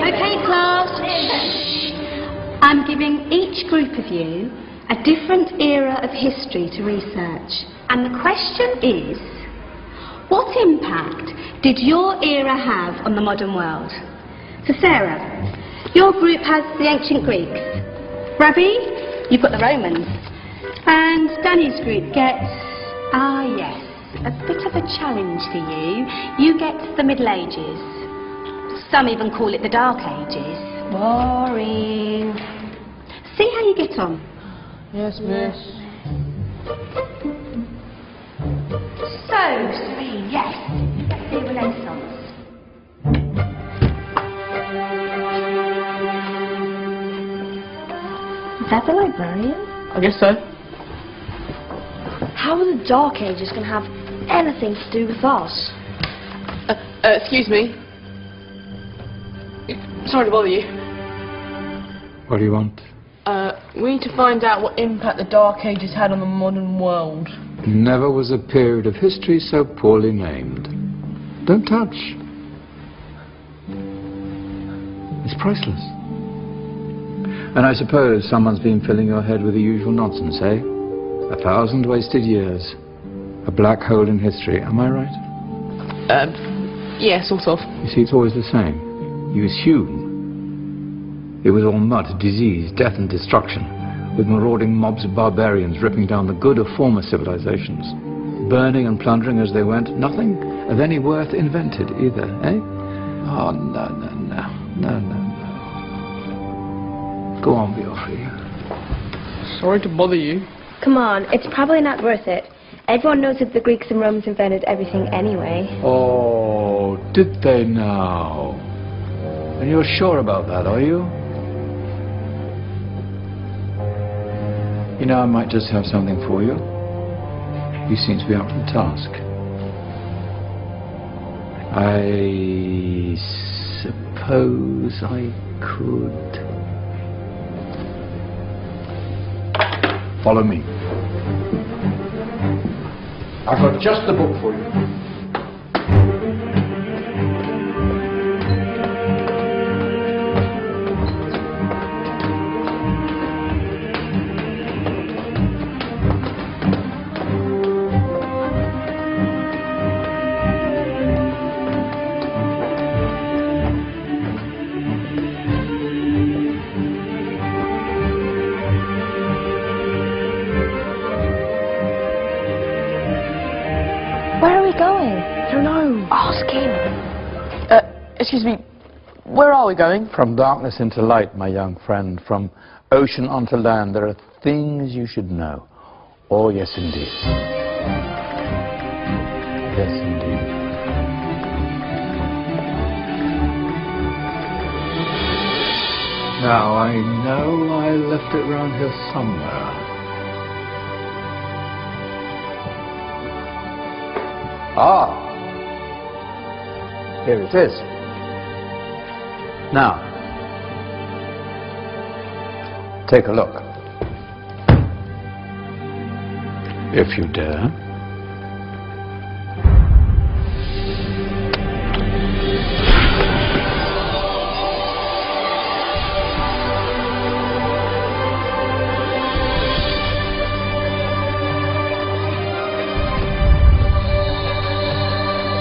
Okay, class. I'm giving each group of you a different era of history to research. And the question is, what impact did your era have on the modern world? So Sarah, your group has the ancient Greeks. Ravi, you've got the Romans. And Danny's group gets, yes, a bit of a challenge for you. You get the Middle Ages. Some even call it the Dark Ages. Boring. See how you get on. Yes, miss. So, Serene, yes, the Renaissance. Is that the librarian? I guess so. How are the Dark Ages going to have anything to do with us? Excuse me. Sorry to bother you. What do you want? We need to find out what impact the Dark Ages had on the modern world. Never was a period of history so poorly named. Don't touch. It's priceless. And I suppose someone's been filling your head with the usual nonsense, eh? 1,000 wasted years. A black hole in history, am I right? Yeah, sort of. You see, it's always the same. You assume it was all mud, disease, death and destruction, with marauding mobs of barbarians ripping down the good of former civilizations, burning and plundering as they went. Nothing of any worth invented either, eh? Oh, no, no, no, no, no, no. Go on, Biofri. Sorry to bother you. Come on, it's probably not worth it. Everyone knows that the Greeks and Romans invented everything anyway. Oh, did they now? And you're sure about that, are you? You know, I might just have something for you. You seem to be up to the task. I suppose I could... Follow me. I've got just the book for you. Where are we going? I don't know. Ask him. Excuse me. Where are we going? From darkness into light, my young friend. From ocean onto land, there are things you should know. Oh, yes, indeed. Yes, indeed. Now, I know I left it round here somewhere. Ah, here it is. Now, take a look. If you dare.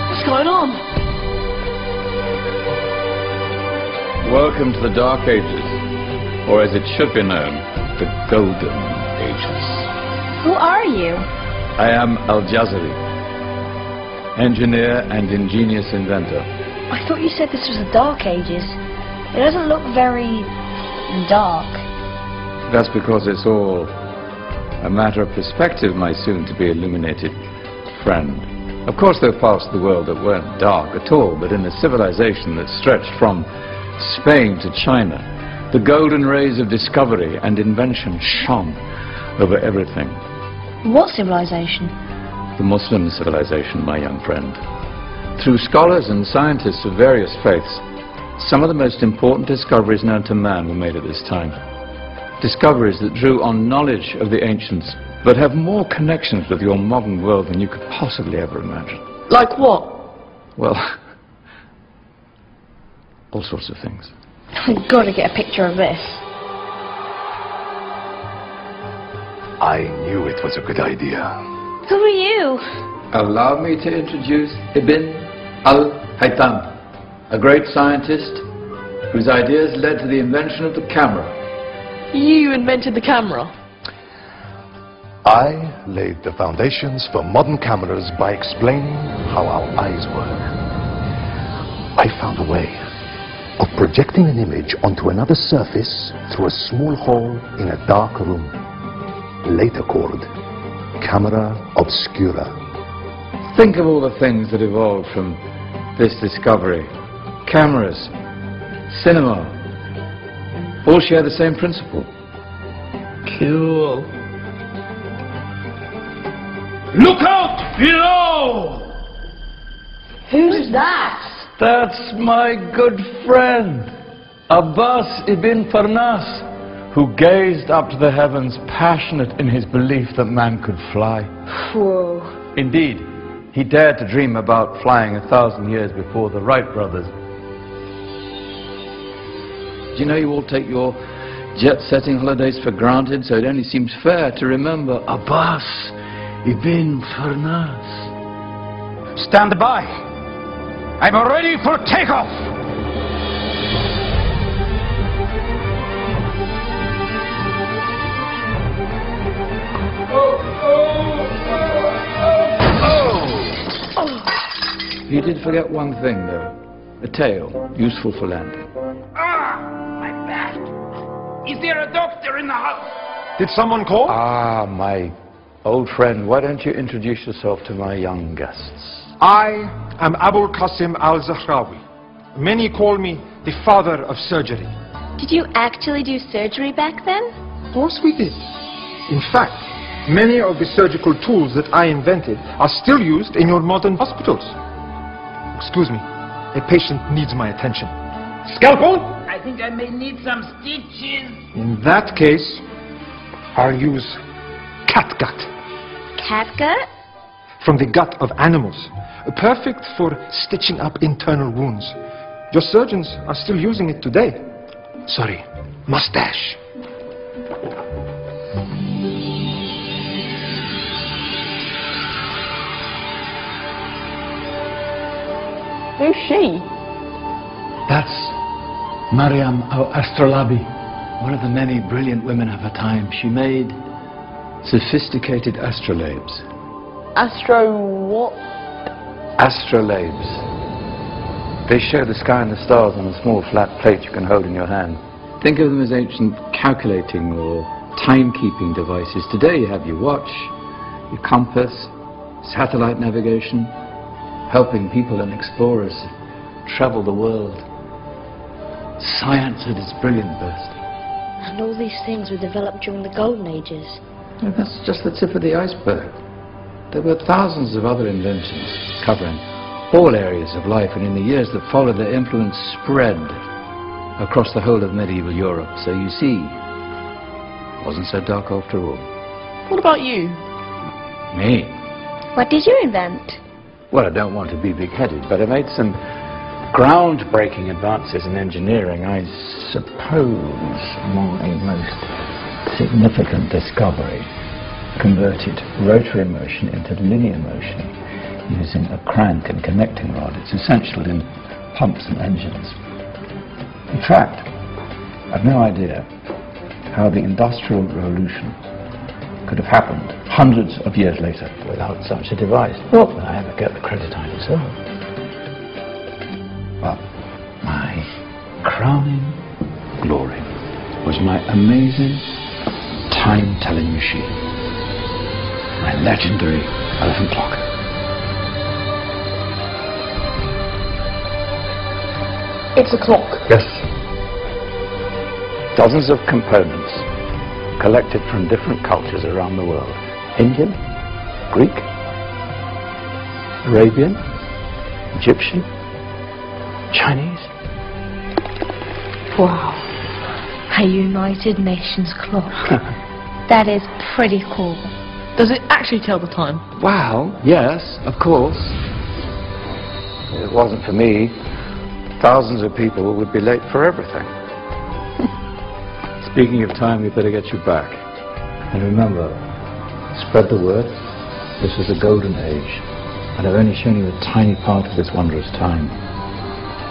What's going on? Welcome to the Dark Ages, or as it should be known, the Golden Ages. Who are you? I am Al-Jazari, engineer and ingenious inventor. I thought you said this was the Dark Ages. It doesn't look very dark. That's because it's all a matter of perspective, my soon-to-be illuminated friend. Of course, there are parts of the world that weren't dark at all, but in a civilization that stretched from Spain to China, the golden rays of discovery and invention shone over everything. What civilization? The Muslim civilization, my young friend. Through scholars and scientists of various faiths, some of the most important discoveries known to man were made at this time. Discoveries that drew on knowledge of the ancients, but have more connections with your modern world than you could possibly ever imagine. Like what? Well, all sorts of things. I've got to get a picture of this. I knew it was a good idea. Who are you? Allow me to introduce Ibn al-Haytham, a great scientist whose ideas led to the invention of the camera. You invented the camera? I laid the foundations for modern cameras by explaining how our eyes work. I found a way of projecting an image onto another surface through a small hole in a dark room, later called camera obscura. Think of all the things that evolved from this discovery. Cameras, cinema, all share the same principle. Cool. Look out below! Who's that? That's my good friend, Abbas ibn Farnas, who gazed up to the heavens, passionate in his belief that man could fly. Whoa. Indeed, he dared to dream about flying 1,000 years before the Wright brothers. Do you know you all take your jet-setting holidays for granted, so it only seems fair to remember Abbas ibn Farnas. Stand by. I'm ready for takeoff. You did forget one thing, though. A tail, useful for landing. Ah, my back. Is there a doctor in the house? Did someone call? Ah, my old friend, why don't you introduce yourself to my young guests? I am Abul Qasim al-Zahrawi. Many call me the father of surgery. Did you actually do surgery back then? Of course we did. In fact, many of the surgical tools that I invented are still used in your modern hospitals. Excuse me, a patient needs my attention. Scalpel? I think I may need some stitches. In that case, I'll use catgut. Catgut? From the gut of animals. Perfect for stitching up internal wounds. Your surgeons are still using it today. Sorry, mustache. Who's she? That's Maryam al-Astrolabi, one of the many brilliant women of her time. She made sophisticated astrolabes. Astro what? Astrolabes. They show the sky and the stars on a small flat plate you can hold in your hand. Think of them as ancient calculating or timekeeping devices. Today you have your watch, your compass, satellite navigation, helping people and explorers travel the world. Science at its brilliant best. And all these things were developed during the Golden Ages. And that's just the tip of the iceberg. There were thousands of other inventions covering all areas of life, and in the years that followed their influence spread across the whole of medieval Europe. So you see, it wasn't so dark after all. What about you? Me? What did you invent? Well, I don't want to be big-headed, but I made some groundbreaking advances in engineering. I suppose my most significant discovery converted rotary motion into linear motion using a crank and connecting rod. It's essential in pumps and engines. In fact, I've no idea how the Industrial Revolution could have happened hundreds of years later without such a device. Not that I ever get the credit I deserve. But my crowning glory was my amazing time-telling machine, my legendary elephant clock. It's a clock. Yes. Dozens of components collected from different cultures around the world. Indian, Greek, Arabian, Egyptian, Chinese. Wow. A United Nations clock. That is pretty cool. Does it actually tell the time? Wow, yes, of course. If it wasn't for me, thousands of people would be late for everything. Speaking of time, we better get you back. And remember, spread the word. This is the golden age, and I've only shown you a tiny part of this wondrous time.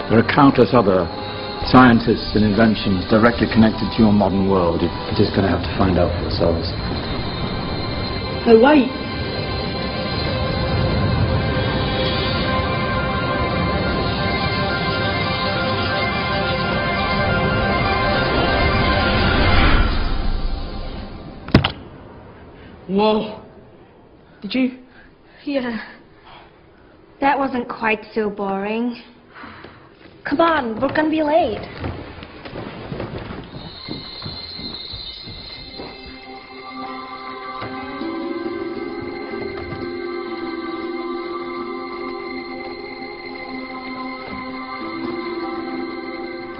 There are countless other scientists and inventions directly connected to your modern world. You're just going to have to find out for yourselves. No, wait. Whoa. Did you? Yeah. That wasn't quite so boring. Come on, we're gonna be late.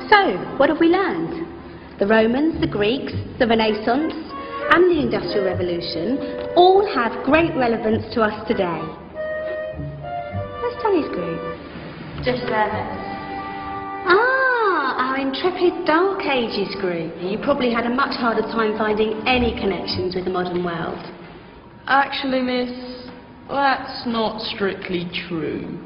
So, what have we learned? The Romans, the Greeks, the Renaissance, and the Industrial Revolution all have great relevance to us today. Where's Tony's group? Just there. Ah, our intrepid Dark Ages group. You probably had a much harder time finding any connections with the modern world. Actually, miss, that's not strictly true.